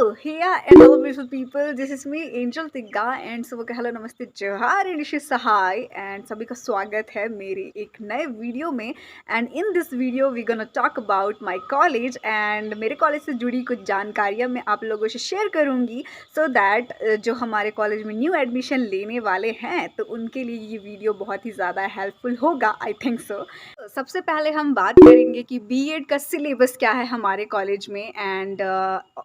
Here and all beautiful people, this is me Angel Tigga and सुबह का hello नमस्ते जोहार ऋषि सहाय एंड सभी का स्वागत है मेरे एक नए वीडियो में। And in this video we gonna talk about my college and मेरे कॉलेज से जुड़ी कुछ जानकारियाँ मैं आप लोगों से शेयर करूँगी सो दैट जो हमारे कॉलेज में न्यू एडमिशन लेने वाले हैं तो उनके लिए ये वीडियो बहुत ही ज़्यादा हेल्पफुल होगा, आई थिंक सो। सबसे पहले हम बात करेंगे कि बीएड का सिलेबस क्या है हमारे कॉलेज में एंड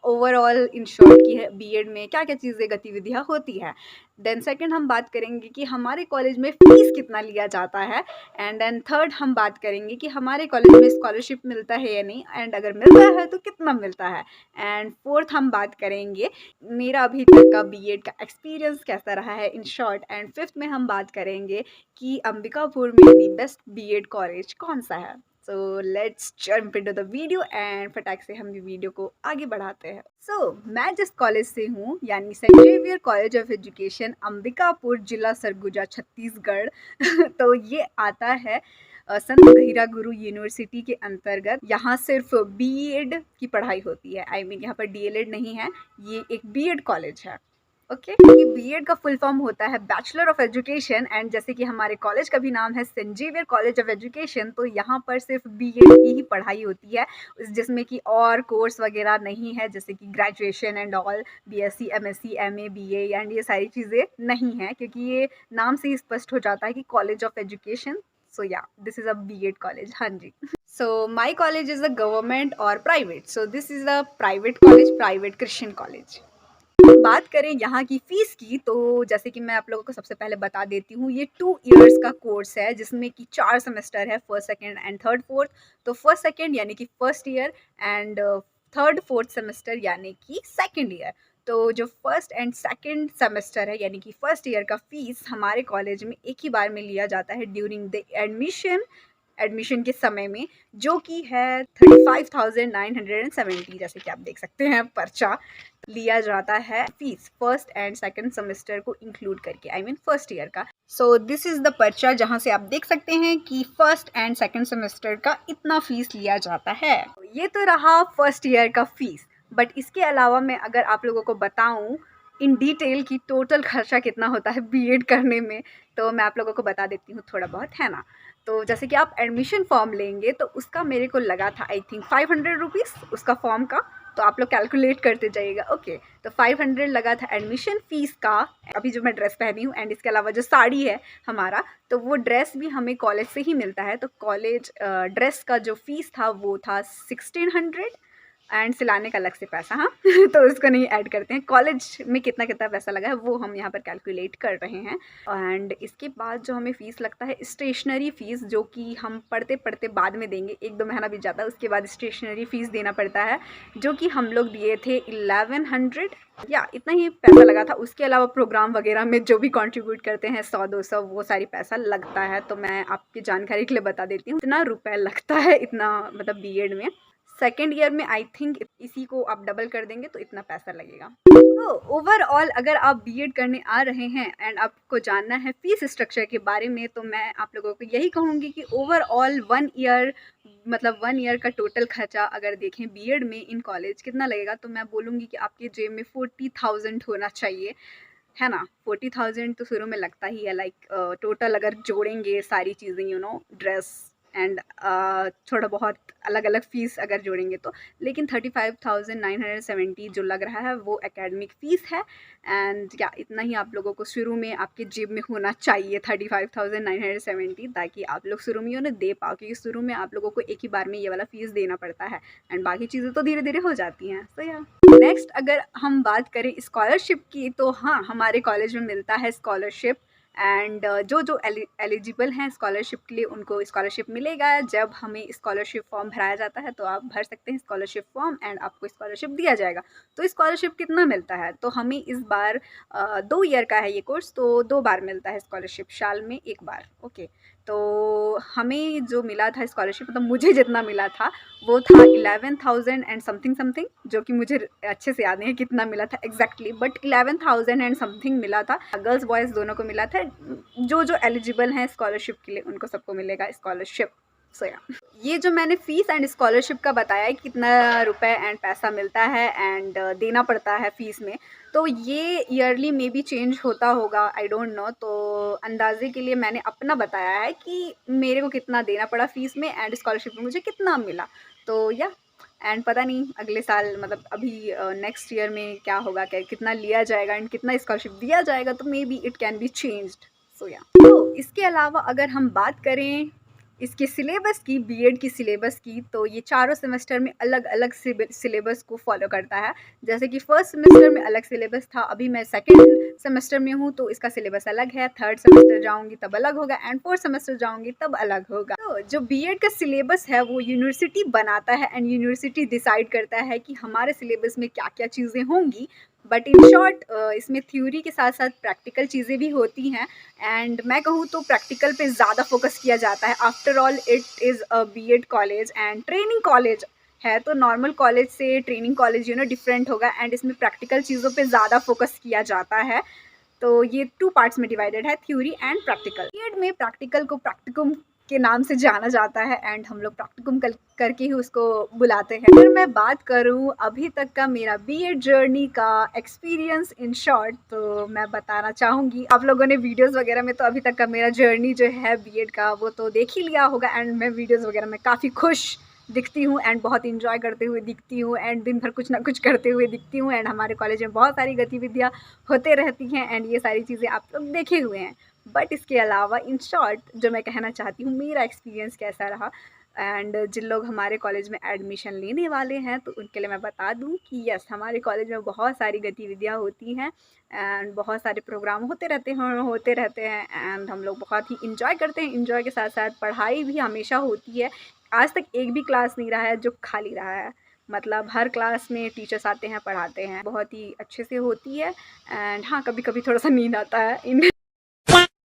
ओवरऑल इन शॉर्ट की है बीएड में क्या क्या चीज़ें गतिविधियाँ होती है। देन सेकंड हम बात करेंगे कि हमारे कॉलेज में फ़ीस कितना लिया जाता है एंड देन थर्ड हम बात करेंगे कि हमारे कॉलेज में स्कॉलरशिप मिलता है या नहीं एंड अगर मिलता है तो कितना मिलता है। एंड फोर्थ हम बात करेंगे मेरा अभी तक का बीएड का एक्सपीरियंस कैसा रहा है इन शॉर्ट। एंड फिफ्थ में हम बात करेंगे कि अंबिकापुर में दी बेस्ट बीएड कॉलेज कौन सा है। So let's jump into the video and फटाक से हम वीडियो को आगे बढ़ाते हैं। मैं जिस कॉलेज से हूँ यानी Saint Xavier College of Education Ambikapur जिला सरगुजा छत्तीसगढ़ तो ये आता है संत गहिरा गुरु यूनिवर्सिटी के अंतर्गत। यहाँ सिर्फ बीएड की पढ़ाई होती है, आई मीन यहाँ पर डीएलएड नहीं है, ये एक बीएड कॉलेज है। ओके कि बीएड का फुल फॉर्म होता है बैचलर ऑफ एजुकेशन एंड जैसे कि हमारे कॉलेज का भी नाम है Saint Xavier College of Education तो यहाँ पर सिर्फ बीएड की ही पढ़ाई होती है, जिसमें कि और कोर्स वगैरह नहीं है जैसे कि graduation and all BSc MSc MA BA and ये सारी चीज़ें नहीं हैं क्योंकि ये नाम से ही स्पष्ट हो जाता है कि college of education. So yeah this is a BEd college. हाँ जी। So my college is a government और private, so this is a private college, private Christian college. बात करें यहाँ की फ़ीस की तो जैसे कि मैं आप लोगों को सबसे पहले बता देती हूँ, ये 2 इयर्स का कोर्स है जिसमें कि 4 सेमेस्टर है, first second and third fourth. तो फर्स्ट सेकंड यानी कि first year and third fourth semester यानी कि सेकंड ईयर। तो जो फर्स्ट एंड सेकंड सेमेस्टर है यानी कि फर्स्ट ईयर का फ़ीस हमारे कॉलेज में एक ही बार में लिया जाता है ड्यूरिंग द एडमिशन के समय में, जो कि है 35,970। जैसे कि आप देख सकते हैं पर्चा लिया जाता है fees first and second semester को इंक्लूड करके, आई मीन फर्स्ट ईयर का। सो दिस इज़ द पर्चा जहाँ से आप देख सकते हैं कि फर्स्ट एंड सेकंड सेमेस्टर का इतना फीस लिया जाता है। ये तो रहा फर्स्ट ईयर का फीस, बट इसके अलावा मैं अगर आप लोगों को बताऊँ इन डिटेल की टोटल खर्चा कितना होता है बीएड करने में तो मैं आप लोगों को बता देती हूँ थोड़ा बहुत, है ना। तो जैसे कि आप एडमिशन फॉर्म लेंगे तो उसका मेरे को लगा था आई थिंक 500 रुपीज़ उसका फॉर्म का, तो आप लोग कैलकुलेट करते जाइएगा। ओके तो 500 लगा था एडमिशन फ़ीस का। अभी जो मैं ड्रेस पहनी हूँ एंड इसके अलावा जो साड़ी है हमारा, तो वो ड्रेस भी हमें कॉलेज से ही मिलता है, तो कॉलेज ड्रेस का जो फ़ीस था वो था 1600 एंड सिलाने का अलग से पैसा। हाँ तो उसको नहीं ऐड करते हैं, कॉलेज में कितना कितना पैसा लगा है वो हम यहाँ पर कैलकुलेट कर रहे हैं। एंड इसके बाद जो हमें फ़ीस लगता है स्टेशनरी फ़ीस, जो कि हम पढ़ते पढ़ते बाद में देंगे, 1-2 महीना बीत जाता है उसके बाद स्टेशनरी फ़ीस देना पड़ता है, जो कि हम लोग दिए थे 1100 या इतना ही पैसा लगा था। उसके अलावा प्रोग्राम वगैरह में जो भी कंट्रीब्यूट करते हैं 100-200 वो सारी पैसा लगता है। तो मैं आपकी जानकारी के लिए बता देती हूँ इतना रुपये लगता है, इतना मतलब बीएड में। सेकेंड ईयर में आई थिंक इसी को आप डबल कर देंगे तो इतना पैसा लगेगा। तो ओवरऑल अगर आप बीएड करने आ रहे हैं एंड आपको जानना है फीस स्ट्रक्चर के बारे में तो मैं आप लोगों को यही कहूँगी कि ओवरऑल 1 ईयर मतलब 1 ईयर का टोटल खर्चा अगर देखें बीएड में इन कॉलेज कितना लगेगा तो मैं बोलूँगी कि आपके जेब में 40,000 होना चाहिए, है ना। 40,000 तो शुरू में लगता ही है, लाइक टोटल अगर जोड़ेंगे सारी चीज़ें ड्रेस एंड थोड़ा बहुत अलग अलग फ़ीस अगर जोड़ेंगे तो, लेकिन 35,970 जो लग रहा है वो एकेडमिक फ़ीस है। एंड या इतना ही आप लोगों को शुरू में आपके जेब में होना चाहिए 35,970, ताकि आप लोग शुरू में दे पाओ, क्योंकि शुरू में आप लोगों को एक ही बार में ये वाला फ़ीस देना पड़ता है एंड बाकी चीज़ें तो धीरे धीरे हो जाती हैं। तो या नेक्स्ट अगर हम बात करें स्कॉलरशिप की तो हाँ हमारे कॉलेज में मिलता है स्कॉलरशिप एंड जो एलिजिबल हैं स्कॉलरशिप के लिए उनको स्कॉलरशिप मिलेगा। जब हमें स्कॉलरशिप फॉर्म भराया जाता है तो आप भर सकते हैं स्कॉलरशिप फॉर्म एंड आपको स्कॉलरशिप दिया जाएगा। तो स्कॉलरशिप कितना मिलता है तो हमें इस बार 2 ईयर का है ये कोर्स, तो 2 बार मिलता है स्कॉलरशिप, साल में 1 बार। ओके तो हमें जो मिला था स्कॉलरशिप मतलब मुझे जितना मिला था वो था 11,000 एंड समथिंग, जो कि मुझे अच्छे से याद नहीं है कितना मिला था एग्जैक्टली, बट 11,000 एंड समथिंग मिला था। गर्ल्स बॉयज़ दोनों को मिला था। जो एलिजिबल हैं स्कॉलरशिप के लिए उनको सबको मिलेगा स्कॉलरशिप। सो ये जो मैंने फ़ीस एंड स्कॉलरशिप का बताया है कितना रुपए एंड पैसा मिलता है एंड देना पड़ता है फ़ीस में, तो ये ईयरली में भी चेंज होता होगा, आई डोंट नो। तो अंदाज़े के लिए मैंने अपना बताया है कि मेरे को कितना देना पड़ा फ़ीस में एंड स्कॉलरशिप में मुझे कितना मिला। तो या एंड पता नहीं अगले साल मतलब अभी नेक्स्ट ईयर में क्या होगा, क्या कितना लिया जाएगा एंड कितना स्कॉलरशिप दिया जाएगा, तो may be it can be changed. So या तो इसके अलावा अगर हम बात करें इसके सिलेबस की, बीएड की सिलेबस की, तो ये चारों सेमेस्टर में अलग अलग सिलेबस को फॉलो करता है। जैसे कि फर्स्ट सेमेस्टर में अलग सिलेबस था, अभी मैं सेकंड सेमेस्टर में हूँ तो इसका सिलेबस अलग है, थर्ड सेमेस्टर जाऊँगी तब अलग होगा एंड फोर्थ सेमेस्टर जाऊँगी तब अलग होगा। तो जो बीएड का सिलेबस है वो यूनिवर्सिटी बनाता है एंड यूनिवर्सिटी डिसाइड करता है कि हमारे सिलेबस में क्या क्या चीज़ें होंगी। बट इन शॉर्ट इसमें थ्योरी के साथ साथ प्रैक्टिकल चीज़ें भी होती हैं एंड मैं कहूँ तो प्रैक्टिकल पे ज़्यादा फोकस किया जाता है। After all it is a BEd college and training college है, तो नॉर्मल कॉलेज से ट्रेनिंग कॉलेज डिफरेंट होगा एंड इसमें प्रैक्टिकल चीज़ों पे ज़्यादा फोकस किया जाता है। तो ये 2 पार्ट्स में डिवाइडेड है, थ्योरी एंड प्रैक्टिकल। बीएड में प्रैक्टिकल को प्रैक्टिकम के नाम से जाना जाता है एंड हम लोग प्रैक्टिकम करके ही उसको बुलाते हैं। अगर मैं बात करूं अभी तक का मेरा बीएड जर्नी का एक्सपीरियंस इन शॉर्ट, तो मैं बताना चाहूँगी, आप लोगों ने वीडियोस वगैरह में तो अभी तक का मेरा जर्नी जो है बीएड का वो तो देख ही लिया होगा एंड मैं वीडियोस वगैरह में काफ़ी खुश दिखती हूँ एंड बहुत इंजॉय करते हुए दिखती हूँ एंड दिन भर कुछ ना कुछ करते हुए दिखती हूँ एंड हमारे कॉलेज में बहुत सारी गतिविधियाँ होते रहती हैं एंड ये सारी चीज़ें आप लोग देखे हुए हैं। बट इसके अलावा इन शॉर्ट जो मैं कहना चाहती हूँ मेरा एक्सपीरियंस कैसा रहा एंड जिन लोग हमारे कॉलेज में एडमिशन लेने वाले हैं तो उनके लिए मैं बता दूं कि यस, हमारे कॉलेज में बहुत सारी गतिविधियां होती हैं एंड बहुत सारे प्रोग्राम होते रहते हैं एंड हम लोग बहुत ही इंजॉय करते हैं। इंजॉय के साथ साथ पढ़ाई भी हमेशा होती है। आज तक एक भी क्लास नहीं रहा है जो खाली रहा है, मतलब हर क्लास में टीचर्स आते हैं, पढ़ाते हैं, बहुत ही अच्छे से होती है एंड हाँ, कभी कभी थोड़ा सा नींद आता है इन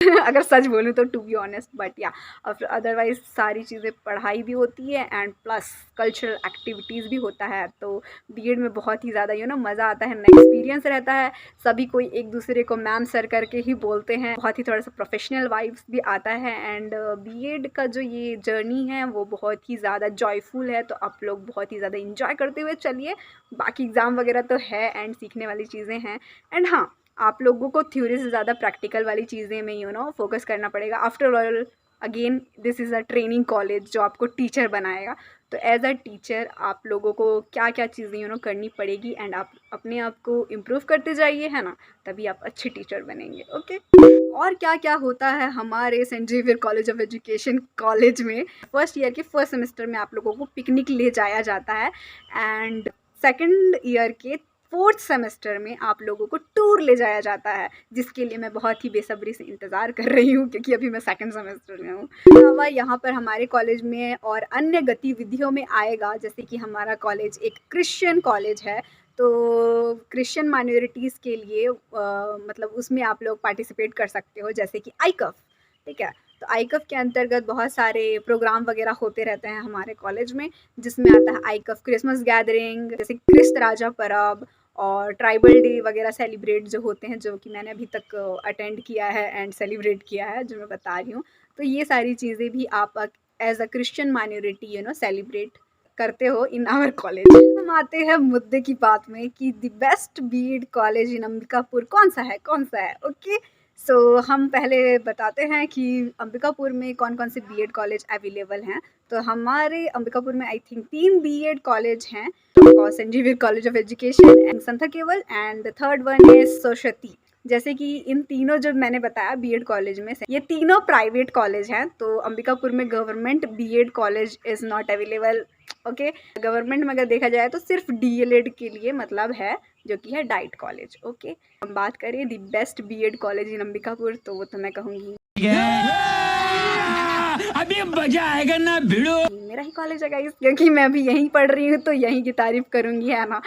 अगर सच बोलूँ तो, टू बी ऑनेस्ट। बट या अदरवाइज सारी चीज़ें पढ़ाई भी होती है एंड प्लस कल्चरल एक्टिविटीज़ भी होता है। तो बीएड में बहुत ही ज़्यादा मज़ा आता है, नया एक्सपीरियंस रहता है, सभी कोई एक दूसरे को मैम सर करके ही बोलते हैं, बहुत ही थोड़ा सा प्रोफेशनल वाइब्स भी आता है एंड बीएड का जो ये जर्नी है वो बहुत ही ज़्यादा जॉयफुल है। तो आप लोग बहुत ही ज़्यादा इंजॉय करते हुए चलिए, बाकी एग्ज़ाम वगैरह तो है एंड सीखने वाली चीज़ें हैं एंड हाँ, आप लोगों को थ्योरी से ज़्यादा प्रैक्टिकल वाली चीज़ें में फोकस करना पड़ेगा। After all again this is a training college जो आपको टीचर बनाएगा। तो एज अ टीचर आप लोगों को क्या क्या चीज़ें करनी पड़ेगी एंड आप अपने आप को इम्प्रूव करते जाइए, है ना, तभी आप अच्छे टीचर बनेंगे। ओके, और क्या क्या होता है हमारे Saint Xavier College of Education college में। फर्स्ट ईयर के फर्स्ट सेमेस्टर में आप लोगों को पिकनिक ले जाया जाता है एंड सेकेंड ईयर के फोर्थ सेमेस्टर में आप लोगों को टूर ले जाया जाता है, जिसके लिए मैं बहुत ही बेसब्री से इंतज़ार कर रही हूँ क्योंकि अभी मैं सेकंड सेमेस्टर में हूँ। अलावा यहाँ पर हमारे कॉलेज में और अन्य गतिविधियों में आएगा, जैसे कि हमारा कॉलेज एक क्रिश्चियन कॉलेज है, तो क्रिश्चियन माइनॉरिटीज़ के लिए मतलब उसमें आप लोग पार्टिसिपेट कर सकते हो, जैसे कि आईकफ, ठीक है। तो आईकफ के अंतर्गत बहुत सारे प्रोग्राम वगैरह होते रहते हैं हमारे कॉलेज में, जिसमें आता है आईकफ क्रिसमस गैदरिंग, जैसे क्रिस्त राजा परब और ट्राइबल डे वगैरह सेलिब्रेट जो होते हैं, जो कि मैंने अभी तक अटेंड किया है एंड सेलिब्रेट किया है, जो मैं बता रही हूँ। तो ये सारी चीज़ें भी आप as a Christian minority celebrate करते हो इन आवर कॉलेज। हम आते हैं मुद्दे की बात में कि the best BEd college in Ambikapur कौन सा है। ओके, सो हम पहले बताते हैं कि अंबिकापुर में कौन कौन से बीएड कॉलेज अवेलेबल हैं। तो हमारे अंबिकापुर में आई थिंक 3 बीएड कॉलेज हैं, तो Saint Xavier College of Education and Sant Kewal and the third one is Saraswati. जैसे कि इन तीनों जो मैंने बताया बीएड कॉलेज में से, ये तीनों प्राइवेट कॉलेज हैं। तो अंबिकापुर में government BEd college is not available. Okay, government में अगर देखा जाए तो सिर्फ डीएलएड के लिए मतलब है, जो कि है डाइट कॉलेज। ओके, हम बात करें the best BEd college in Ambikapur, तो वो तो मैं कहूँगी अभी मजा आएगा ना भिड़ो, मेरा ही कॉलेज है गाइस, क्योंकि मैं अभी यहीं पढ़ रही हूँ तो यहीं की तारीफ करूँगी, है ना।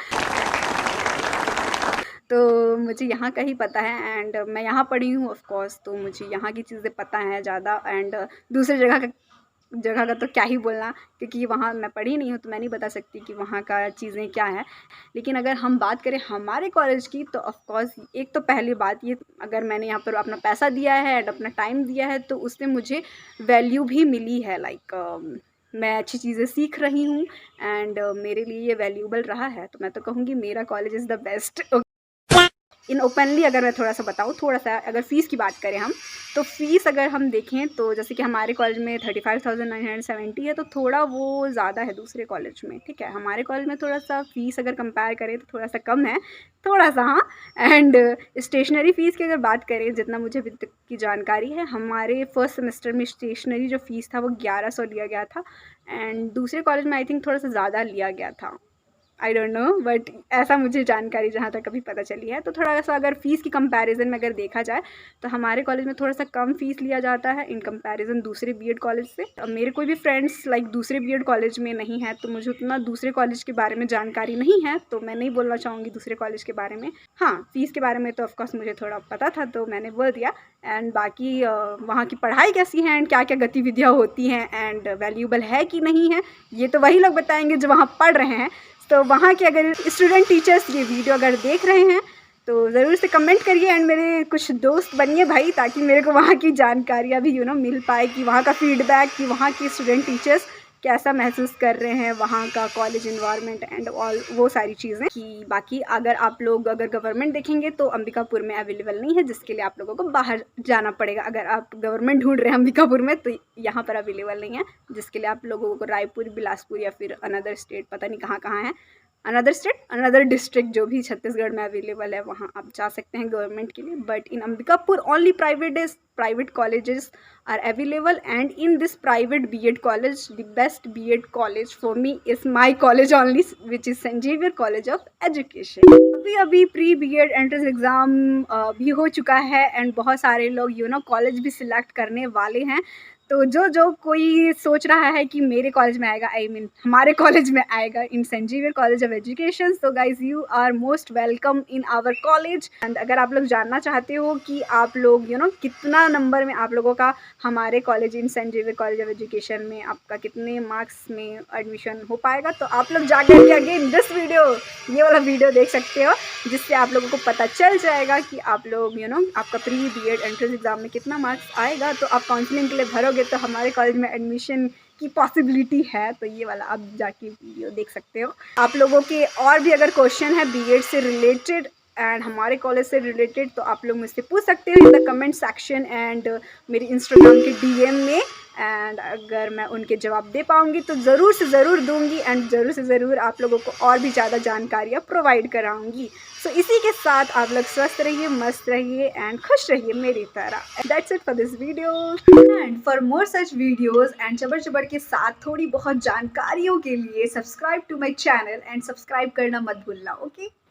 तो मुझे यहाँ का ही पता है एंड मैं यहाँ पढ़ी हूँ ऑफ कोर्स, तो मुझे यहाँ की चीज़ें पता हैं ज़्यादा एंड दूसरी जगह का जगह का तो क्या ही बोलना, क्योंकि वहाँ मैं पढ़ी नहीं हूँ तो मैं नहीं बता सकती कि वहाँ का चीज़ें क्या हैं। लेकिन अगर हम बात करें हमारे कॉलेज की तो ऑफ कोर्स एक तो पहली बात ये, अगर मैंने यहाँ पर अपना पैसा दिया है एंड अपना टाइम दिया है तो उससे मुझे वैल्यू भी मिली है। लाइक मैं अच्छी चीज़ें सीख रही हूँ एंड मेरे लिए ये वैल्यूबल रहा है, तो मैं तो कहूँगी मेरा college is the best. In openly अगर मैं थोड़ा सा बताऊँ, थोड़ा सा अगर फ़ीस की बात करें हम, तो फ़ीस अगर हम देखें तो जैसे कि हमारे कॉलेज में 35,970 है, तो थोड़ा वो ज़्यादा है दूसरे कॉलेज में, ठीक है। हमारे कॉलेज में थोड़ा सा फ़ीस अगर कंपेयर करें तो थोड़ा सा कम है, थोड़ा सा, हाँ। एंड स्टेशनरी फ़ीस की अगर बात करें, जितना मुझे अभी तक की जानकारी है, हमारे फर्स्ट सेमेस्टर में स्टेशनरी जो फ़ीस था वो 1100 लिया गया था एंड दूसरे कॉलेज में आई थिंक थोड़ा सा ज़्यादा लिया गया था। आई डोंट नो, बट ऐसा मुझे जानकारी जहाँ तक अभी पता चली है। तो थोड़ा सा अगर फ़ीस की कंपैरिजन में अगर देखा जाए तो हमारे कॉलेज में थोड़ा सा कम फ़ीस लिया जाता है इन कंपैरिजन दूसरे बीएड कॉलेज से। अब मेरे कोई भी फ्रेंड्स लाइक दूसरे बीएड कॉलेज में नहीं है, तो मुझे उतना दूसरे कॉलेज के बारे में जानकारी नहीं है, तो मैं नहीं बोलना चाहूँगी दूसरे कॉलेज के बारे में। हाँ, फ़ीस के बारे में तो ऑफकोर्स मुझे थोड़ा पता था तो मैंने बोल दिया। एंड बाकी वहाँ की पढ़ाई कैसी है एंड क्या क्या गतिविधियाँ होती हैं एंड वैल्यूबल है कि नहीं है, ये तो वही लोग बताएंगे जो वहाँ पढ़ रहे हैं। तो वहाँ के अगर स्टूडेंट टीचर्स ये वीडियो अगर देख रहे हैं तो ज़रूर से कमेंट करिए एंड मेरे कुछ दोस्त बनिए भाई, ताकि मेरे को वहाँ की जानकारियाँ भी मिल पाए कि वहाँ का फीडबैक, कि वहाँ के स्टूडेंट टीचर्स कैसा महसूस कर रहे हैं, वहाँ का कॉलेज इन्वायरमेंट एंड ऑल वो सारी चीज़ें। कि बाकी अगर आप लोग अगर गवर्नमेंट देखेंगे तो अंबिकापुर में अवेलेबल नहीं है, जिसके लिए आप लोगों को बाहर जाना पड़ेगा। अगर आप गवर्नमेंट ढूंढ रहे हैं अंबिकापुर में तो यहाँ पर अवेलेबल नहीं है, जिसके लिए आप लोगों को रायपुर, बिलासपुर या फिर अनदर स्टेट, पता नहीं कहाँ कहाँ है, अनदर स्टेट, अनदर डिस्ट्रिक्ट जो भी छत्तीसगढ़ में अवेलेबल है वहाँ आप जा सकते हैं गवर्नमेंट के लिए। But in Ambikapur only private colleges are available and in this private BEd college the best BEd college for me is my college only, which is Saint Xavier College of Education. अभी pre BEd entrance exam भी हो चुका है and बहुत सारे लोग college भी select करने वाले हैं। तो जो कोई सोच रहा है कि मेरे कॉलेज में आएगा, आई मीन हमारे कॉलेज में आएगा in Saint Xavier College of education, so guys you are most welcome in our college. And अगर आप लोग जानना चाहते हो कि आप लोग कितना नंबर में आप लोगों का हमारे college in Saint Xavier College of Education में आपका कितने मार्क्स में एडमिशन हो पाएगा, तो आप लोग जाकर के अगेन दिस वीडियो, ये वाला वीडियो देख सकते हो, जिससे आप लोगों को पता चल जाएगा कि आप लोग आपका प्री बीएड एंट्रेंस एग्जाम में कितना मार्क्स आएगा, तो आप काउंसलिंग के लिए भरोगे तो हमारे कॉलेज में एडमिशन की पॉसिबिलिटी है। तो ये वाला आप जाके वीडियो देख सकते हो। आप लोगों के और भी अगर क्वेश्चन है बीएड से रिलेटेड एंड हमारे कॉलेज से रिलेटेड, तो आप लोग मुझसे पूछ सकते हो in the comment section and मेरे इंस्टाग्राम के डीएम में। एंड अगर मैं उनके जवाब दे पाऊँगी तो ज़रूर से ज़रूर दूंगी एंड ज़रूर से ज़रूर आप लोगों को और भी ज़्यादा जानकारियाँ प्रोवाइड कराऊंगी। सो इसी के साथ आप लोग स्वस्थ रहिए, मस्त रहिए एंड खुश रहिए मेरी तरह। That's it for this video and for more such videos and चबर के साथ थोड़ी बहुत जानकारियों के लिए subscribe to my channel and subscribe करना मत भूलना, ओके।